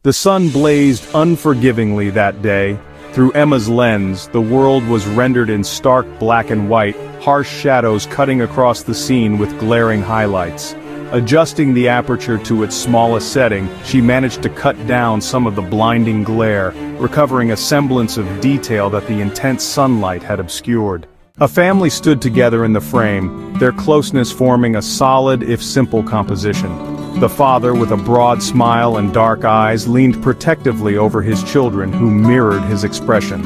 The sun blazed unforgivingly that day. Through Emma's lens, the world was rendered in stark black and white, harsh shadows cutting across the scene with glaring highlights. Adjusting the aperture to its smallest setting, she managed to cut down some of the blinding glare, recovering a semblance of detail that the intense sunlight had obscured. A family stood together in the frame, their closeness forming a solid if simple composition. The father, with a broad smile and dark eyes, leaned protectively over his children who mirrored his expression.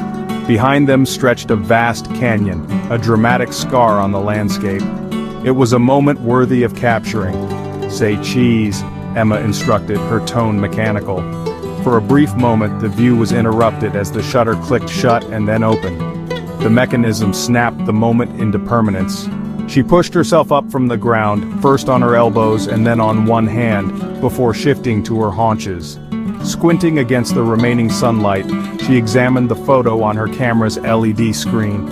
Behind them stretched a vast canyon, a dramatic scar on the landscape. It was a moment worthy of capturing. "Say cheese," Emma instructed, her tone mechanical. For a brief moment the view was interrupted as the shutter clicked shut and then opened. The mechanism snapped the moment into permanence. She pushed herself up from the ground, first on her elbows and then on one hand, before shifting to her haunches. Squinting against the remaining sunlight, she examined the photo on her camera's LED screen.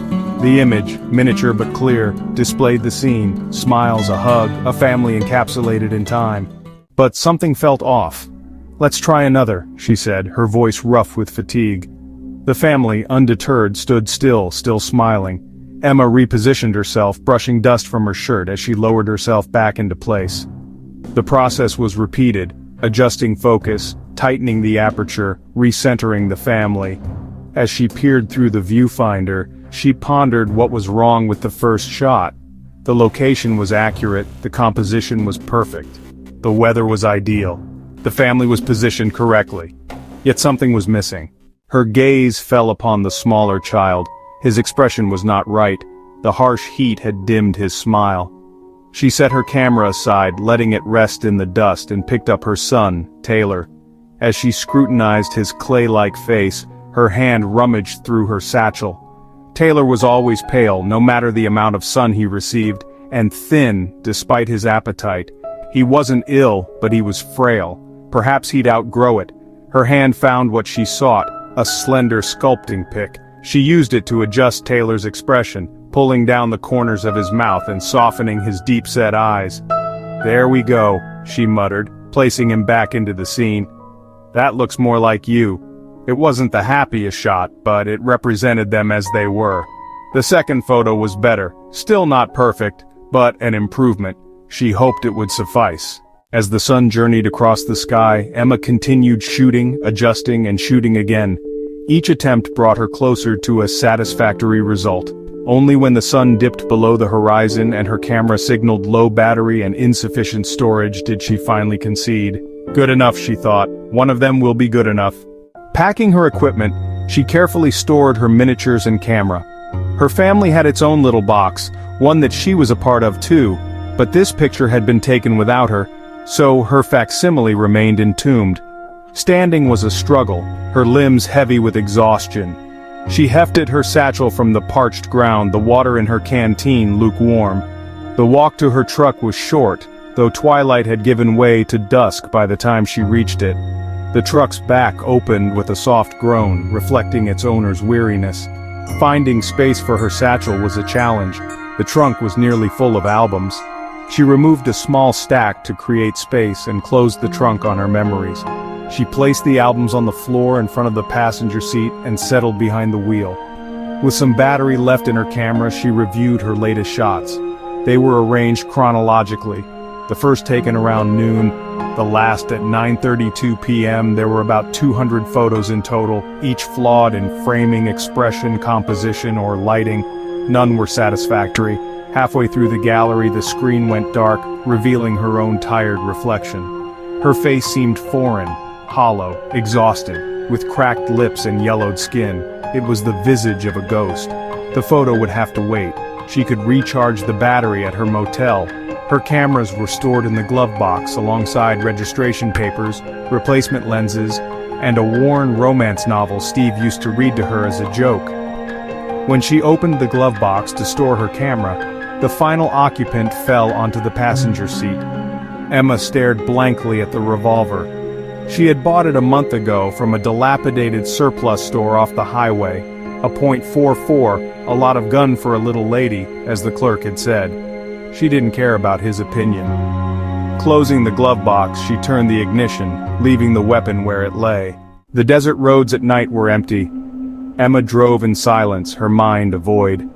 The image, miniature but clear, displayed the scene: smiles, a hug, a family encapsulated in time. But something felt off. "Let's try another," she said, her voice rough with fatigue. The family, undeterred, stood still smiling. Emma repositioned herself, brushing dust from her shirt as she lowered herself back into place. The process was repeated, adjusting focus, tightening the aperture, recentering the family. As she peered through the viewfinder, she pondered what was wrong with the first shot. The location was accurate, the composition was perfect. The weather was ideal. The family was positioned correctly. Yet something was missing. Her gaze fell upon the smaller child. His expression was not right. The harsh heat had dimmed his smile. She set her camera aside, letting it rest in the dust, and picked up her son, Taylor. As she scrutinized his clay-like face, her hand rummaged through her satchel. Taylor was always pale, no matter the amount of sun he received, and thin, despite his appetite. He wasn't ill, but he was frail. Perhaps he'd outgrow it. Her hand found what she sought, a slender sculpting pick. She used it to adjust Taylor's expression, pulling down the corners of his mouth and softening his deep-set eyes. "There we go," she muttered, placing him back into the scene. "That looks more like you." It wasn't the happiest shot, but it represented them as they were. The second photo was better, still not perfect, but an improvement. She hoped it would suffice. As the sun journeyed across the sky, Emma continued shooting, adjusting, and shooting again. Each attempt brought her closer to a satisfactory result. Only when the sun dipped below the horizon and her camera signaled low battery and insufficient storage did she finally concede. Good enough, she thought. One of them will be good enough. Packing her equipment, she carefully stored her miniatures and camera. Her family had its own little box, one that she was a part of too, but this picture had been taken without her, so her facsimile remained entombed. Standing was a struggle, her limbs heavy with exhaustion. She hefted her satchel from the parched ground, the water in her canteen lukewarm. The walk to her truck was short, though twilight had given way to dusk by the time she reached it. The truck's back opened with a soft groan, reflecting its owner's weariness. Finding space for her satchel was a challenge. The trunk was nearly full of albums. She removed a small stack to create space and closed the trunk on her memories. She placed the albums on the floor in front of the passenger seat and settled behind the wheel. With some battery left in her camera, she reviewed her latest shots. They were arranged chronologically. The first taken around noon, the last at 9:32 p.m. There were about 200 photos in total, each flawed in framing, expression, composition, or lighting. None were satisfactory. Halfway through the gallery, the screen went dark, revealing her own tired reflection. Her face seemed foreign, hollow, exhausted, with cracked lips and yellowed skin. It was the visage of a ghost. The photo would have to wait. She could recharge the battery at her motel. Her cameras were stored in the glove box alongside registration papers, replacement lenses, and a worn romance novel Steve used to read to her as a joke. When she opened the glove box to store her camera, the final occupant fell onto the passenger seat. Emma stared blankly at the revolver. She had bought it a month ago from a dilapidated surplus store off the highway. A .44, a lot of gun for a little lady, as the clerk had said. She didn't care about his opinion. Closing the glove box, she turned the ignition, leaving the weapon where it lay. The desert roads at night were empty. Emma drove in silence, her mind a void.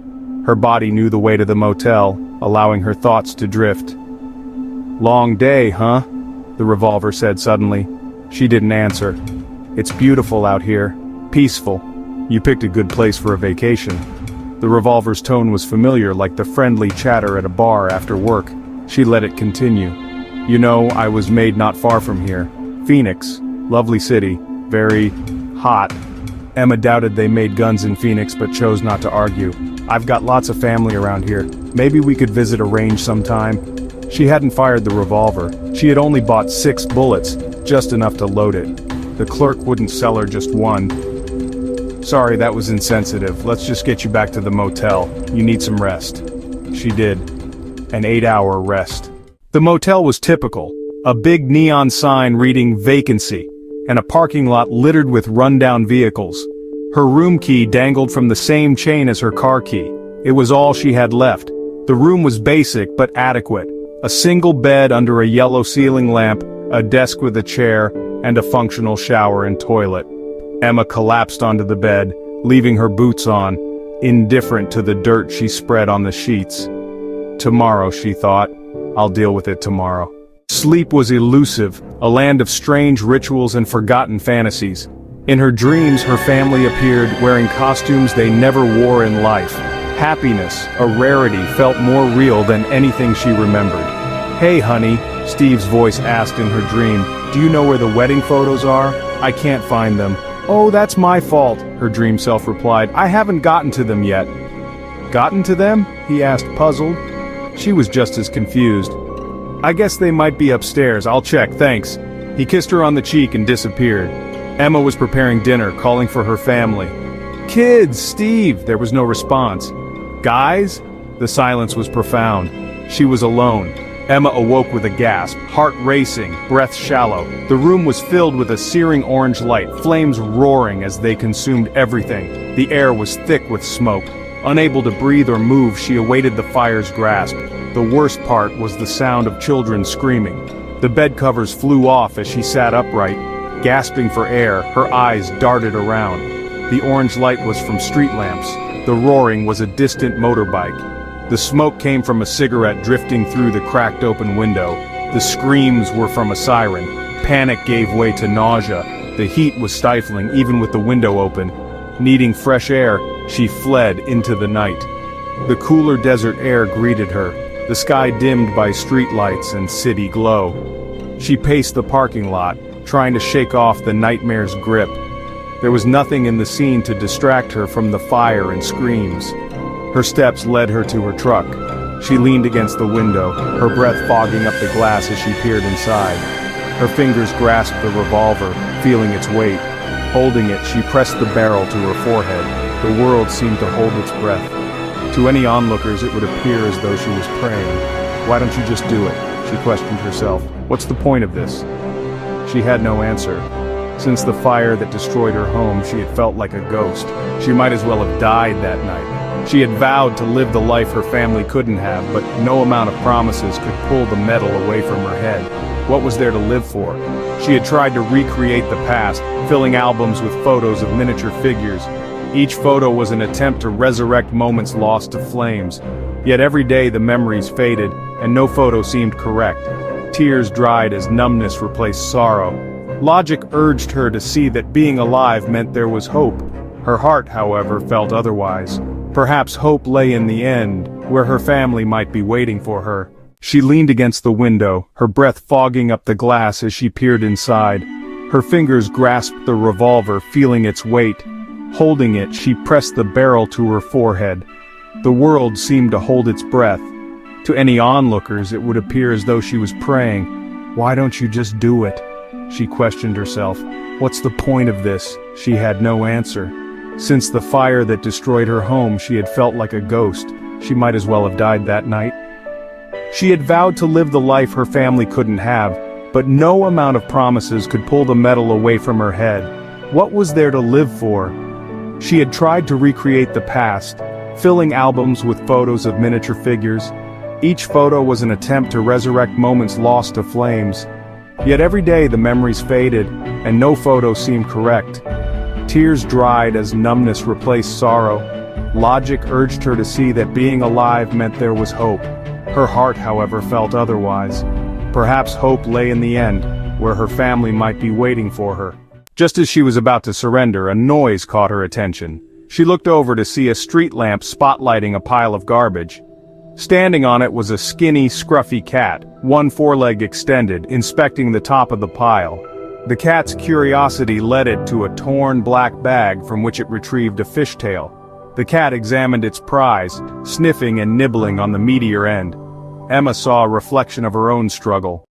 Her body knew the way to the motel, allowing her thoughts to drift. "Long day, huh?" the revolver said suddenly. She didn't answer. "It's beautiful out here. Peaceful. You picked a good place for a vacation." The revolver's tone was familiar, like the friendly chatter at a bar after work. She let it continue. "You know, I was made not far from here. Phoenix. Lovely city. Very hot." Emma doubted they made guns in Phoenix but chose not to argue. "I've got lots of family around here. Maybe we could visit a range sometime." She hadn't fired the revolver. She had only bought 6 bullets, just enough to load it. The clerk wouldn't sell her just one. "Sorry, that was insensitive. Let's just get you back to the motel. You need some rest." She did. An 8-hour rest. The motel was typical. A big neon sign reading vacancy, and a parking lot littered with rundown vehicles. Her room key dangled from the same chain as her car key. It was all she had left. The room was basic but adequate. A single bed under a yellow ceiling lamp, a desk with a chair, and a functional shower and toilet. Emma collapsed onto the bed, leaving her boots on, indifferent to the dirt she spread on the sheets. Tomorrow, she thought. I'll deal with it tomorrow. Sleep was elusive, a land of strange rituals and forgotten fantasies. In her dreams, her family appeared wearing costumes they never wore in life. Happiness, a rarity, felt more real than anything she remembered. "Hey, honey," Steve's voice asked in her dream, "do you know where the wedding photos are? I can't find them." "Oh, that's my fault," her dream self replied. "I haven't gotten to them yet." "Gotten to them?" he asked, puzzled. She was just as confused. "I guess they might be upstairs. I'll check, thanks." He kissed her on the cheek and disappeared. Emma was preparing dinner, calling for her family. "Kids, Steve!" There was no response. "Guys?" The silence was profound. She was alone. Emma awoke with a gasp, heart racing, breath shallow. The room was filled with a searing orange light, flames roaring as they consumed everything. The air was thick with smoke. Unable to breathe or move, she awaited the fire's grasp. The worst part was the sound of children screaming. The bed covers flew off as she sat upright. Gasping for air, her eyes darted around. The orange light was from street lamps. The roaring was a distant motorbike. The smoke came from a cigarette drifting through the cracked open window. The screams were from a siren. Panic gave way to nausea. The heat was stifling even with the window open. Needing fresh air, she fled into the night. The cooler desert air greeted her, the sky dimmed by streetlights and city glow. She paced the parking lot, trying to shake off the nightmare's grip. There was nothing in the scene to distract her from the fire and screams. Her steps led her to her truck. She leaned against the window, her breath fogging up the glass as she peered inside. Her fingers grasped the revolver, feeling its weight. Holding it, she pressed the barrel to her forehead. The world seemed to hold its breath. To any onlookers, it would appear as though she was praying. "Why don't you just do it?" she questioned herself. "What's the point of this?" She had no answer. Since the fire that destroyed her home, she had felt like a ghost. She might as well have died that night. She had vowed to live the life her family couldn't have, but no amount of promises could pull the metal away from her head. What was there to live for? She had tried to recreate the past, filling albums with photos of miniature figures. Each photo was an attempt to resurrect moments lost to flames. Yet every day the memories faded, and no photo seemed correct. Tears dried as numbness replaced sorrow. Logic urged her to see that being alive meant there was hope. Her heart, however, felt otherwise. Perhaps hope lay in the end, where her family might be waiting for her. She leaned against the window, her breath fogging up the glass as she peered inside. Her fingers grasped the revolver, feeling its weight. Holding it, she pressed the barrel to her forehead. The world seemed to hold its breath. To any onlookers, it would appear as though she was praying. "Why don't you just do it?" she questioned herself. What's the point of this? She had no answer. Since the fire that destroyed her home, she had felt like a ghost. She might as well have died that night. She had vowed to live the life her family couldn't have, but no amount of promises could pull the metal away from her head. What was there to live for? She had tried to recreate the past, filling albums with photos of miniature figures. Each photo was an attempt to resurrect moments lost to flames. Yet every day the memories faded, and no photo seemed correct. Tears dried as numbness replaced sorrow. Logic urged her to see that being alive meant there was hope. Her heart, however, felt otherwise. Perhaps hope lay in the end, where her family might be waiting for her. Just as she was about to surrender, a noise caught her attention. She looked over to see a street lamp spotlighting a pile of garbage. Standing on it was a skinny, scruffy cat, one foreleg extended, inspecting the top of the pile. The cat's curiosity led it to a torn black bag from which it retrieved a fishtail. The cat examined its prize, sniffing and nibbling on the meatier end. Emma saw a reflection of her own struggle.